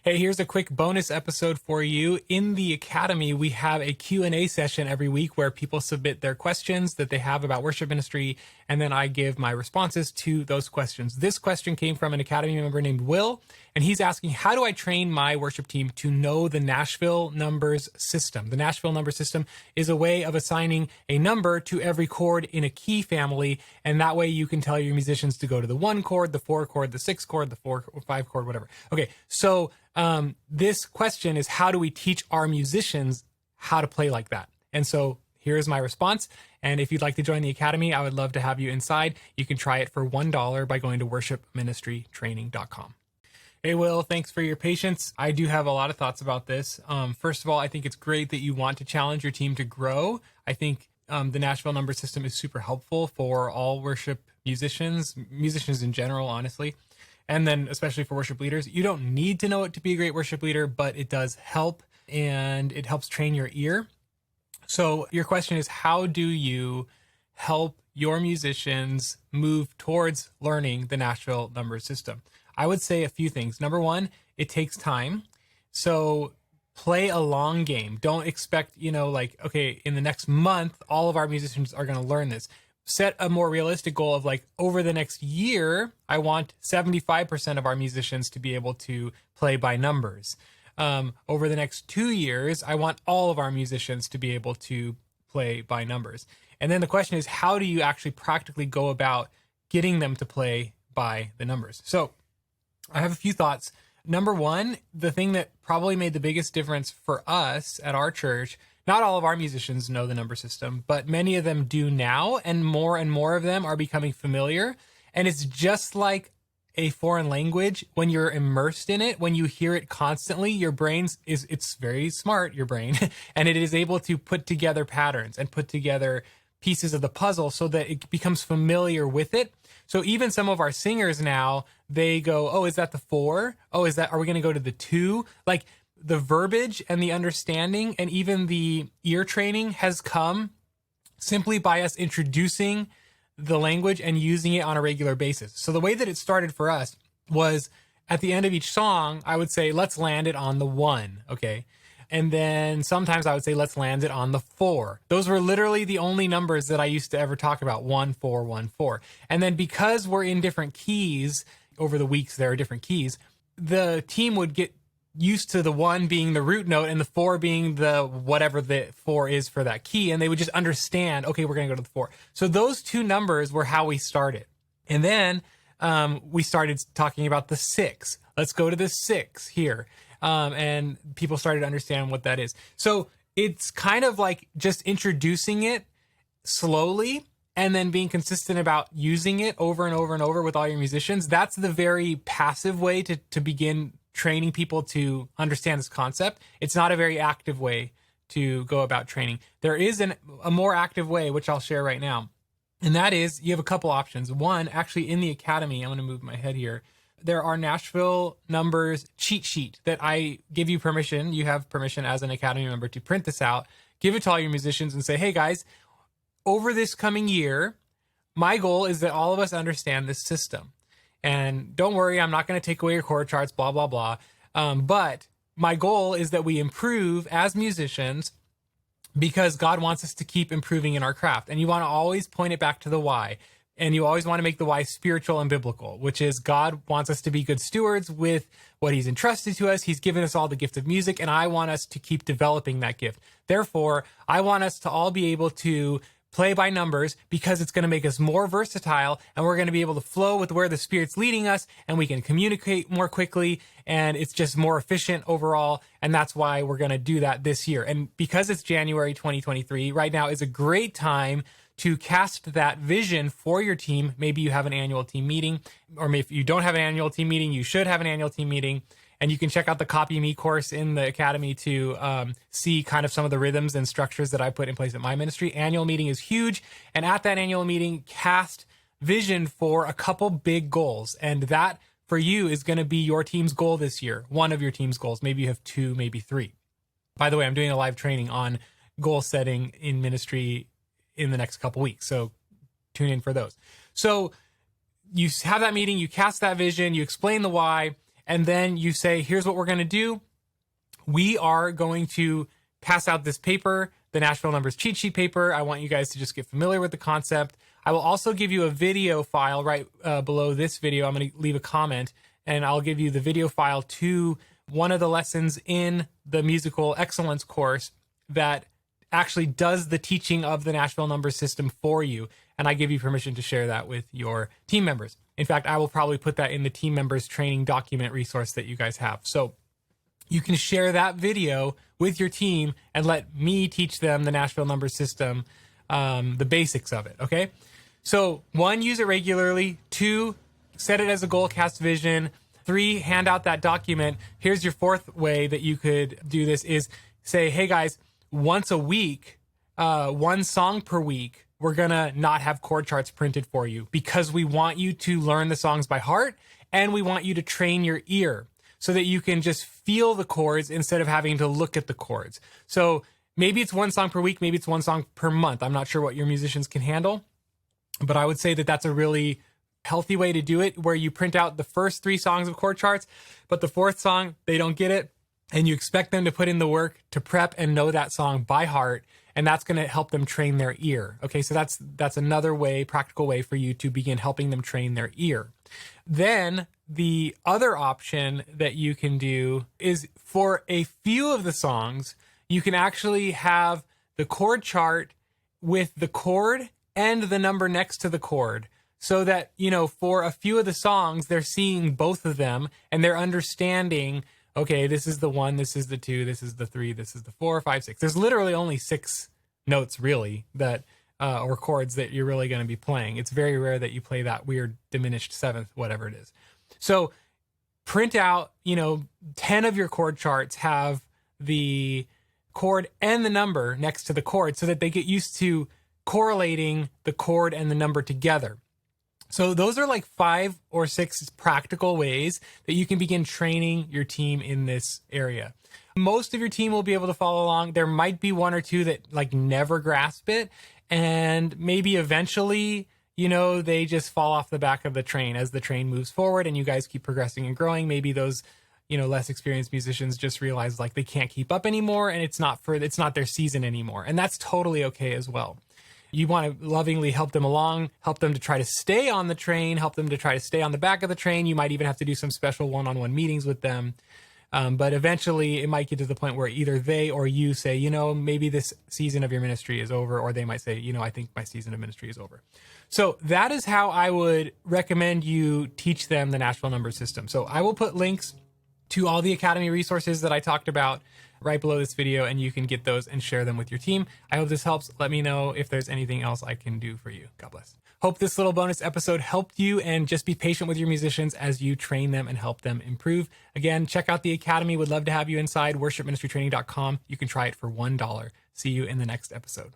Hey, here's a quick bonus episode for you. In the Academy, we have a Q&A session every week where people submit their questions that they have about worship ministry, and then I give my responses to those questions. This question came from an Academy member named Will, and he's asking, how do I train my worship team to know the Nashville Numbers System? The Nashville Number System is a way of assigning a number to every chord in a key family, and that way you can tell your musicians to go to the 1 chord, the 4 chord, the 6 chord, the 4 or 5 chord, whatever. Okay, so this question is, how do we teach our musicians how to play like that? And so here's my response. And if you'd like to join the Academy, I would love to have you inside. You can try it for $1 by going to worshipministrytraining.com. Hey, Will, thanks for your patience. I do have a lot of thoughts about this. First of all, I think it's great that you want to challenge your team to grow. I think the Nashville Number System is super helpful for all worship musicians in general, honestly. And then especially for worship leaders. You don't need to know it to be a great worship leader, but it does help, and it helps train your ear. So your question is, how do you help your musicians move towards learning the Nashville Number System? I would say a few things. Number one, it takes time. So play a long game. Don't expect, okay, in the next month, all of our musicians are going to learn this. Set a more realistic goal of over the next year, I want 75% of our musicians to be able to play by numbers. Over the next 2 years, I want all of our musicians to be able to play by numbers. And then the question is, how do you actually practically go about getting them to play by the numbers? So I have a few thoughts. Number one, the thing that probably made the biggest difference for us at our church, not all of our musicians know the number system, but many of them do now, and more of them are becoming familiar. And it's just like a foreign language. When you're immersed in it, when you hear it constantly, your it's very smart, your brain, and it is able to put together patterns and put together pieces of the puzzle so that it becomes familiar with it. So even some of our singers now, they go, oh, is that the 4? Oh, are we going to go to the 2? The verbiage and the understanding and even the ear training has come simply by us introducing the language and using it on a regular basis. So the way that it started for us was at the end of each song, I would say, let's land it on the 1. Okay. And then sometimes I would say, let's land it on the 4. Those were literally the only numbers that I used to ever talk about, 1, 4, 1, 4. And then because we're in different keys over the weeks, there are different keys, the team would get used to the 1 being the root note and the 4 being the whatever the 4 is for that key. And they would just understand, okay, we're going to go to the 4. So those 2 numbers were how we started. And then we started talking about the 6. Let's go to the 6 here. And people started to understand what that is. So it's kind of like just introducing it slowly and then being consistent about using it over and over and over with all your musicians. That's the very passive way to begin training people to understand this concept. It's not a very active way to go about training. There is a more active way, which I'll share right now. And that is, you have a couple options. One, actually in the Academy, I'm going to move my head here. There are Nashville Numbers cheat sheet that I give you permission. You have permission as an Academy member to print this out, give it to all your musicians and say, hey guys, over this coming year, my goal is that all of us understand this system. And don't worry, I'm not going to take away your chord charts, blah, blah, blah. But my goal is that we improve as musicians because God wants us to keep improving in our craft. And you want to always point it back to the why. And you always want to make the why spiritual and biblical, which is God wants us to be good stewards with what he's entrusted to us. He's given us all the gift of music, and I want us to keep developing that gift. Therefore, I want us to all be able to play by numbers because it's going to make us more versatile, and we're going to be able to flow with where the Spirit's leading us, and we can communicate more quickly, and it's just more efficient overall. And that's why we're going to do that this year. And because it's January 2023, right now is a great time to cast that vision for your team. Maybe you have an annual team meeting, or if you don't have an annual team meeting, you should have an annual team meeting. And you can check out the Copy Me course in the Academy to see kind of some of the rhythms and structures that I put in place at my ministry. Annual meeting is huge. And at that annual meeting, cast vision for a couple big goals. And that for you is going to be your team's goal this year. One of your team's goals. Maybe you have 2, maybe 3. By the way, I'm doing a live training on goal setting in ministry in the next couple weeks. So tune in for those. So you have that meeting, you cast that vision, you explain the why, And then you say, here's what we're going to do. We are going to pass out this paper, the Nashville Numbers cheat sheet paper. I want you guys to just get familiar with the concept. I will also give you a video file right below this video. I'm going to leave a comment, and I'll give you the video file to one of the lessons in the musical excellence course that actually does the teaching of the Nashville Numbers System for you. And I give you permission to share that with your team members. In fact, I will probably put that in the team members training document resource that you guys have. So you can share that video with your team and let me teach them the Nashville Numbers System, the basics of it, okay? So 1, use it regularly. 2, set it as a goal, cast vision. 3, hand out that document. Here's your 4th way that you could do this is say, hey guys, once a week, 1 song per week, we're gonna not have chord charts printed for you because we want you to learn the songs by heart and we want you to train your ear so that you can just feel the chords instead of having to look at the chords. So maybe it's 1 song per week, maybe it's 1 song per month. I'm not sure what your musicians can handle, but I would say that that's a really healthy way to do it, where you print out the first 3 songs of chord charts, but the 4th song, they don't get it. And you expect them to put in the work to prep and know that song by heart. And that's going to help them train their ear. Okay, so that's another way, practical way for you to begin helping them train their ear. Then the other option that you can do is for a few of the songs, you can actually have the chord chart with the chord and the number next to the chord. So that, for a few of the songs, they're seeing both of them and they're understanding, okay, this is the 1, this is the 2, this is the 3, this is the 4, 5, 6. There's literally only 6 notes really that, or chords that you're really going to be playing. It's very rare that you play that weird diminished 7th, whatever it is. So print out, 10 of your chord charts have the chord and the number next to the chord so that they get used to correlating the chord and the number together. So those are like 5 or 6 practical ways that you can begin training your team in this area. Most of your team will be able to follow along. There might be 1 or 2 that like never grasp it. And maybe eventually, they just fall off the back of the train as the train moves forward and you guys keep progressing and growing. Maybe those, less experienced musicians just realize like they can't keep up anymore and it's not their season anymore. And that's totally okay as well. You want to lovingly help them along, help them to try to stay on the train, help them to try to stay on the back of the train. You might even have to do some special one-on-one meetings with them. But eventually it might get to the point where either they or you say, maybe this season of your ministry is over, or they might say, I think my season of ministry is over. So that is how I would recommend you teach them the Nashville Numbers System. So I will put links to all the Academy resources that I talked about right below this video, and you can get those and share them with your team. I hope this helps. Let me know if there's anything else I can do for you. God bless. Hope this little bonus episode helped you, and just be patient with your musicians as you train them and help them improve. Again, check out the Academy. Would love to have you inside, worshipministrytraining.com. You can try it for $1. See you in the next episode.